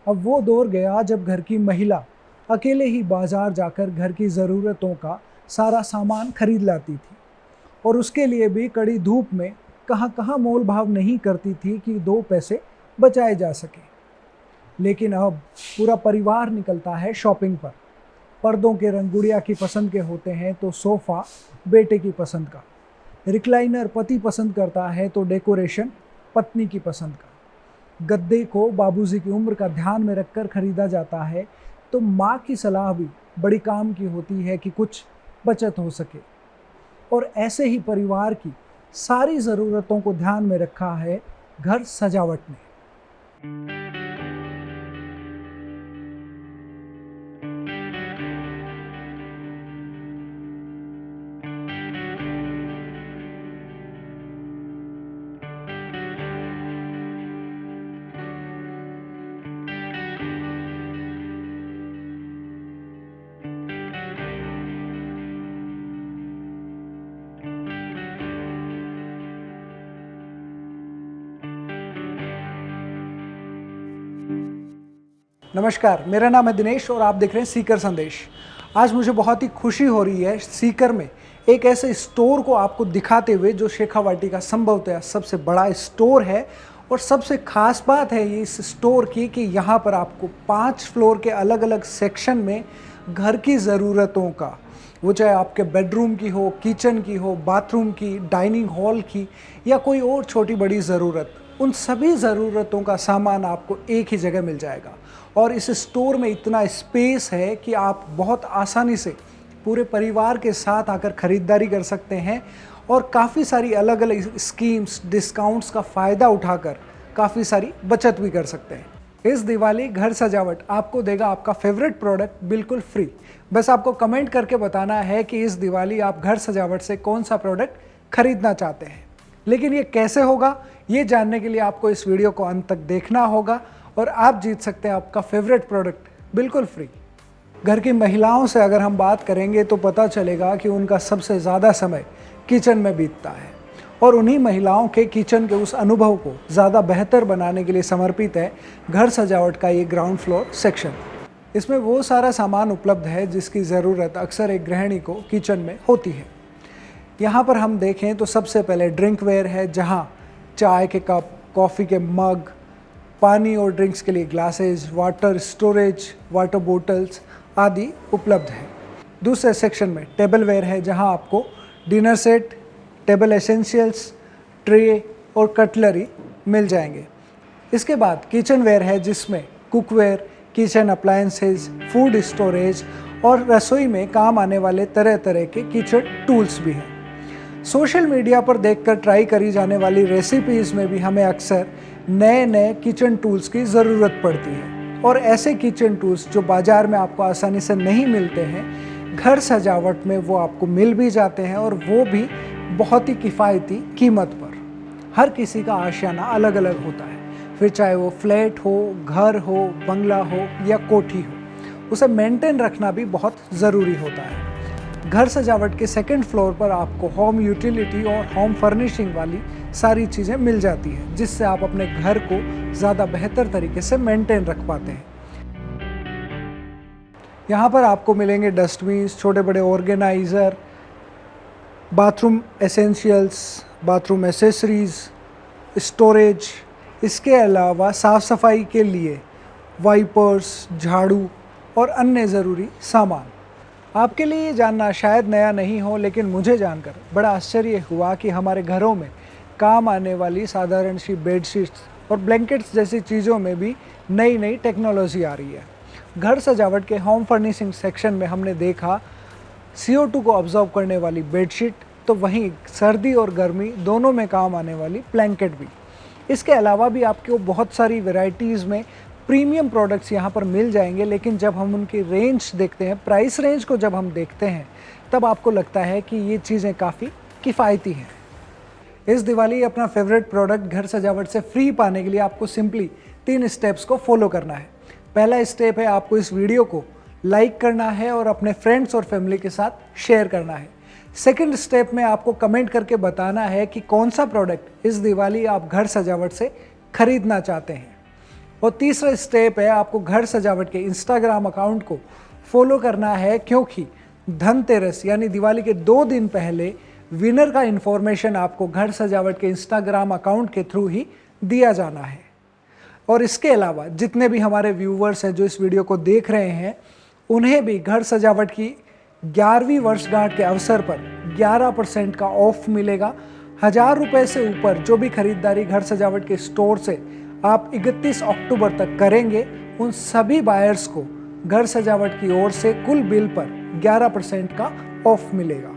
अब वो दौर गया जब घर की महिला अकेले ही बाजार जाकर घर की ज़रूरतों का सारा सामान खरीद लाती थी और उसके लिए भी कड़ी धूप में कहाँ कहाँ मोल भाव नहीं करती थी कि 2 पैसे बचाए जा सके। लेकिन अब पूरा परिवार निकलता है शॉपिंग पर। पर्दों के रंग गुड़िया की पसंद के होते हैं तो सोफ़ा बेटे की पसंद का, रिक्लाइनर पति पसंद करता है तो डेकोरेशन पत्नी की पसंद का, गद्दे को बाबूजी की उम्र का ध्यान में रखकर खरीदा जाता है तो माँ की सलाह भी बड़ी काम की होती है कि कुछ बचत हो सके। और ऐसे ही परिवार की सारी ज़रूरतों को ध्यान में रखा है घर सजावट ने। नमस्कार, मेरा नाम है दिनेश और आप देख रहे हैं सीकर संदेश। आज मुझे बहुत ही खुशी हो रही है सीकर में एक ऐसे स्टोर को आपको दिखाते हुए जो शेखावाटी का संभवतः सबसे बड़ा स्टोर है। और सबसे खास बात है ये इस स्टोर की कि यहाँ पर आपको 5 फ्लोर के अलग अलग सेक्शन में घर की ज़रूरतों का, वो चाहे आपके बेडरूम की हो, किचन की हो, बाथरूम की, डाइनिंग हॉल की या कोई और छोटी बड़ी ज़रूरत, उन सभी ज़रूरतों का सामान आपको एक ही जगह मिल जाएगा। और इस स्टोर में इतना स्पेस है कि आप बहुत आसानी से पूरे परिवार के साथ आकर ख़रीदारी कर सकते हैं और काफ़ी सारी अलग अलग स्कीम्स, डिस्काउंट्स का फ़ायदा उठाकर काफ़ी सारी बचत भी कर सकते हैं। इस दिवाली घर सजावट आपको देगा आपका फेवरेट प्रोडक्ट बिल्कुल फ्री। बस आपको कमेंट करके बताना है कि इस दिवाली आप घर सजावट से कौन सा प्रोडक्ट खरीदना चाहते हैं। लेकिन ये कैसे होगा, ये जानने के लिए आपको इस वीडियो को अंत तक देखना होगा और आप जीत सकते हैं आपका फेवरेट प्रोडक्ट बिल्कुल फ्री। घर की महिलाओं से अगर हम बात करेंगे तो पता चलेगा कि उनका सबसे ज़्यादा समय किचन में बीतता है और उन्हीं महिलाओं के किचन के उस अनुभव को ज़्यादा बेहतर बनाने के लिए समर्पित है घर सजावट का ये ग्राउंड फ्लोर सेक्शन। इसमें वो सारा सामान उपलब्ध है जिसकी ज़रूरत अक्सर एक गृहिणी को किचन में होती है। यहाँ पर हम देखें तो सबसे पहले ड्रिंक वेयर है, जहाँ चाय के कप, कॉफ़ी के मग, पानी और ड्रिंक्स के लिए glasses, water storage, water bottles आदि उपलब्ध है। दूसरे सेक्शन में टेबल वेयर है, जहां आपको dinner set, table essentials, tray और कटलरी मिल जाएंगे। इसके बाद किचन वेयर है, जिसमें cookware, kitchen appliances, food storage और रसोई में काम आने वाले तरह तरह के किचन टूल्स भी हैं। सोशल मीडिया पर देखकर ट्राई करी जाने वाली रेसिपीज़ में भी हमें अक्सर नए नए किचन टूल्स की ज़रूरत पड़ती है और ऐसे किचन टूल्स जो बाज़ार में आपको आसानी से नहीं मिलते हैं, घर सजावट में वो आपको मिल भी जाते हैं और वो भी बहुत ही किफ़ायती कीमत पर। हर किसी का आशियाना अलग अलग होता है, फिर चाहे वो फ्लैट हो, घर हो, बंगला हो या कोठी हो, उसे मेंटेन रखना भी बहुत ज़रूरी होता है। घर सजावट के सेकंड फ्लोर पर आपको होम यूटिलिटी और होम फर्निशिंग वाली सारी चीज़ें मिल जाती हैं, जिससे आप अपने घर को ज़्यादा बेहतर तरीके से मेंटेन रख पाते हैं। यहाँ पर आपको मिलेंगे डस्टबिन्स, छोटे बड़े organiser, bathroom essentials, bathroom accessories, storage. इसके अलावा साफ़ सफाई के लिए वाइपर्स, झाड़ू और अन्य ज़रूरी सामान। आपके लिए ये जानना शायद नया नहीं हो, लेकिन मुझे जानकर बड़ा आश्चर्य हुआ कि हमारे घरों में काम आने वाली साधारण सी बेडशीट्स और ब्लैंकेट्स जैसी चीज़ों में भी नई नई टेक्नोलॉजी आ रही है। घर सजावट के होम फर्निशिंग सेक्शन में हमने देखा CO2 को ऑब्जर्व करने वाली बेडशीट, तो वहीं सर्दी और गर्मी दोनों में काम आने वाली ब्लैंकेट भी। इसके अलावा भी आपको बहुत सारी वैरायटीज़ में प्रीमियम प्रोडक्ट्स यहाँ पर मिल जाएंगे, लेकिन जब हम उनकी रेंज देखते हैं, प्राइस रेंज को जब हम देखते हैं, तब आपको लगता है कि ये चीज़ें काफ़ी किफ़ायती हैं। इस दिवाली अपना फेवरेट प्रोडक्ट घर सजावट से फ्री पाने के लिए आपको सिंपली 3 स्टेप्स को फॉलो करना है। पहला स्टेप है आपको इस वीडियो को लाइक करना है और अपने फ्रेंड्स और फैमिली के साथ शेयर करना है। सेकंड स्टेप में आपको कमेंट करके बताना है कि कौन सा प्रोडक्ट इस दिवाली आप घर सजावट से खरीदना चाहते हैं। और तीसरा स्टेप है आपको घर सजावट के इंस्टाग्राम अकाउंट को फॉलो करना है, क्योंकि धनतेरस यानी दिवाली के 2 दिन पहले विनर का इन्फॉर्मेशन आपको घर सजावट के इंस्टाग्राम अकाउंट के थ्रू ही दिया जाना है। और इसके अलावा जितने भी हमारे व्यूवर्स हैं जो इस वीडियो को देख रहे हैं, उन्हें भी घर सजावट की 11वीं वर्षगांठ के अवसर पर 11% का ऑफ मिलेगा। 1000 रुपये से ऊपर जो भी खरीदारी घर सजावट के स्टोर से आप 31 अक्टूबर तक करेंगे, उन सभी बायर्स को घर सजावट की ओर से कुल बिल पर 11% का ऑफ मिलेगा।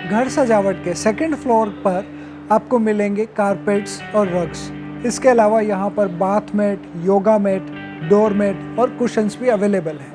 घर सजावट के सेकंड फ्लोर पर आपको मिलेंगे कारपेट्स और रग्स। इसके अलावा यहाँ पर bath mat, yoga mat, door mat और कुशन्स भी अवेलेबल है।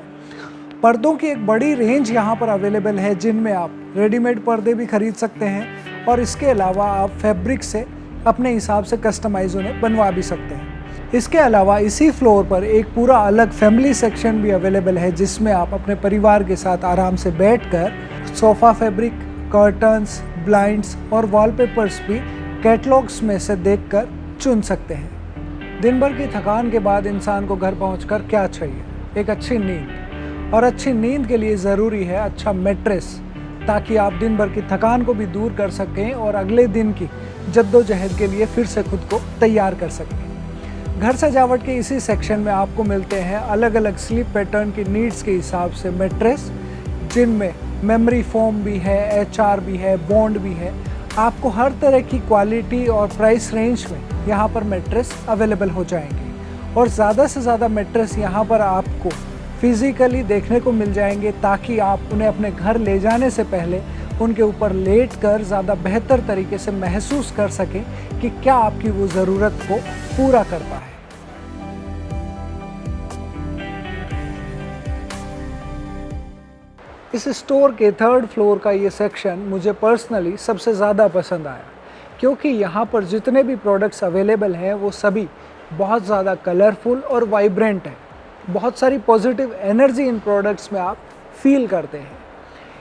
पर्दों की एक बड़ी रेंज यहाँ पर अवेलेबल है, जिनमें आप रेडीमेड पर्दे भी खरीद सकते हैं और इसके अलावा आप फैब्रिक से अपने हिसाब से कस्टमाइज उन्हें बनवा भी सकते हैं। इसके अलावा इसी फ्लोर पर एक पूरा अलग फैमिली सेक्शन भी अवेलेबल है, जिसमें आप अपने परिवार के साथ आराम से बैठकर सोफ़ा फैब्रिक, कर्टन्स, ब्लाइंड्स और वॉलपेपर्स भी कैटलॉग्स में से देखकर चुन सकते हैं। दिन भर की थकान के बाद इंसान को घर पहुंचकर क्या चाहिए? एक अच्छी नींद। और अच्छी नींद के लिए ज़रूरी है अच्छा मैट्रेस, ताकि आप दिन भर की थकान को भी दूर कर सकें और अगले दिन की जद्दोजहद के लिए फिर से खुद को तैयार कर सकें। घर सजावट के इसी सेक्शन में आपको मिलते हैं अलग अलग स्लीप पैटर्न की नीड्स के हिसाब से मैट्रेस, जिनमें मेमोरी फोम भी है, HR भी है, बॉन्ड भी है। आपको हर तरह की क्वालिटी और प्राइस रेंज में यहाँ पर मैट्रेस अवेलेबल हो जाएंगे और ज़्यादा से ज़्यादा मैट्रेस यहाँ पर आपको फिज़िकली देखने को मिल जाएंगे, ताकि आप उन्हें अपने घर ले जाने से पहले उनके ऊपर लेट कर ज़्यादा बेहतर तरीके से महसूस कर सकें कि क्या आपकी वो ज़रूरत को पूरा करता है। इस स्टोर के 3rd फ्लोर का ये सेक्शन मुझे पर्सनली सबसे ज़्यादा पसंद आया, क्योंकि यहाँ पर जितने भी प्रोडक्ट्स अवेलेबल हैं वो सभी बहुत ज़्यादा कलरफुल और वाइब्रेंट हैं। बहुत सारी पॉजिटिव एनर्जी इन प्रोडक्ट्स में आप फील करते हैं।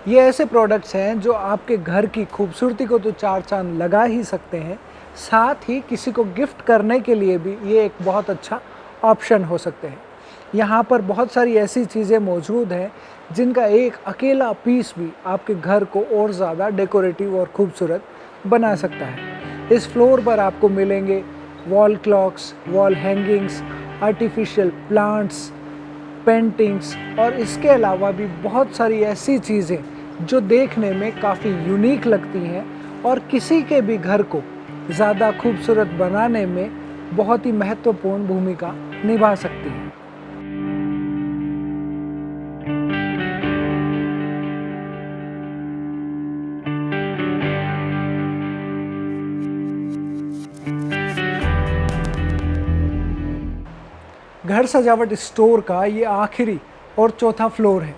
ये ऐसे प्रोडक्ट्स हैं जो आपके घर की खूबसूरती को तो 4 चांद लगा ही सकते हैं, साथ ही किसी को गिफ्ट करने के लिए भी ये एक बहुत अच्छा ऑप्शन हो सकते हैं। यहाँ पर बहुत सारी ऐसी चीज़ें मौजूद हैं जिनका एक अकेला पीस भी आपके घर को और ज़्यादा डेकोरेटिव और खूबसूरत बना सकता है। इस फ्लोर पर आपको मिलेंगे wall clocks, wall hangings, artificial plants, paintings और इसके अलावा भी बहुत सारी ऐसी चीज़ें जो देखने में काफ़ी यूनिक लगती हैं और किसी के भी घर को ज़्यादा खूबसूरत बनाने में बहुत ही महत्वपूर्ण भूमिका निभा सकती हैं। घर सजावट स्टोर का ये आखिरी और चौथा फ्लोर है,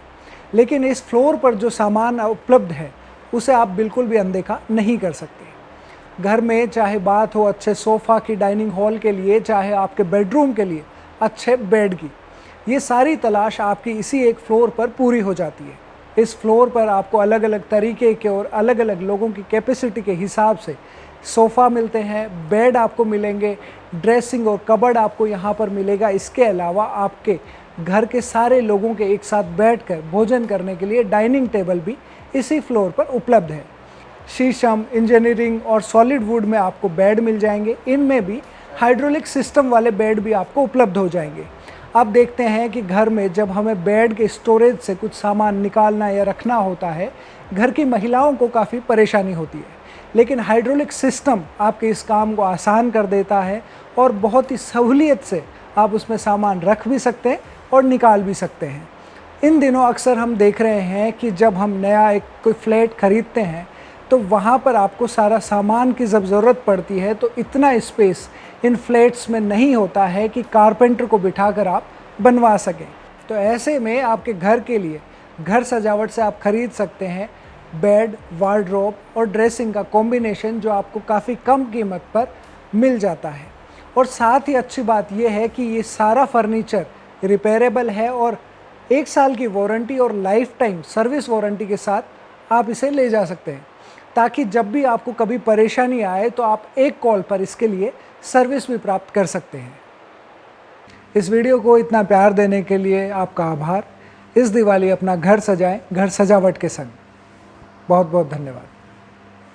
लेकिन इस फ्लोर पर जो सामान उपलब्ध है उसे आप बिल्कुल भी अनदेखा नहीं कर सकते। घर में चाहे बात हो अच्छे सोफ़ा की डाइनिंग हॉल के लिए, चाहे आपके बेडरूम के लिए अच्छे बेड की, ये सारी तलाश आपकी इसी एक फ्लोर पर पूरी हो जाती है। इस फ्लोर पर आपको अलग अलग तरीके के और अलग अलग लोगों की कैपेसिटी के हिसाब से सोफ़ा मिलते हैं, बेड आपको मिलेंगे, ड्रेसिंग और कबर्ड आपको यहाँ पर मिलेगा। इसके अलावा आपके घर के सारे लोगों के एक साथ बैठकर भोजन करने के लिए डाइनिंग टेबल भी इसी फ्लोर पर उपलब्ध है। शीशम, इंजीनियरिंग और सॉलिड वुड में आपको बेड मिल जाएंगे। इनमें भी हाइड्रोलिक सिस्टम वाले बेड भी आपको उपलब्ध हो जाएंगे। अब देखते हैं कि घर में जब हमें बेड के स्टोरेज से कुछ सामान निकालना या रखना होता है, घर की महिलाओं को काफ़ी परेशानी होती है, लेकिन हाइड्रोलिक सिस्टम आपके इस काम को आसान कर देता है और बहुत ही सहूलियत से आप उसमें सामान रख भी सकते हैं और निकाल भी सकते हैं। इन दिनों अक्सर हम देख रहे हैं कि जब हम नया एक कोई फ्लैट ख़रीदते हैं तो वहाँ पर आपको सारा सामान की जब ज़रूरत पड़ती है तो इतना स्पेस इन फ्लैट्स में नहीं होता है कि कारपेंटर को बिठाकर आप बनवा सकें। तो ऐसे में आपके घर के लिए घर सजावट से आप ख़रीद सकते हैं बेड, वार्डरोब और ड्रेसिंग का कॉम्बिनेशन, जो आपको काफ़ी कम कीमत पर मिल जाता है। और साथ ही अच्छी बात यह है कि ये सारा फर्नीचर रिपेयरेबल है और 1 साल की वारंटी और लाइफ टाइम सर्विस वारंटी के साथ आप इसे ले जा सकते हैं, ताकि जब भी आपको कभी परेशानी आए तो आप एक कॉल पर इसके लिए सर्विस भी प्राप्त कर सकते हैं। इस वीडियो को इतना प्यार देने के लिए आपका आभार। इस दिवाली अपना घर सजाएं, घर सजावट के संग। बहुत बहुत धन्यवाद।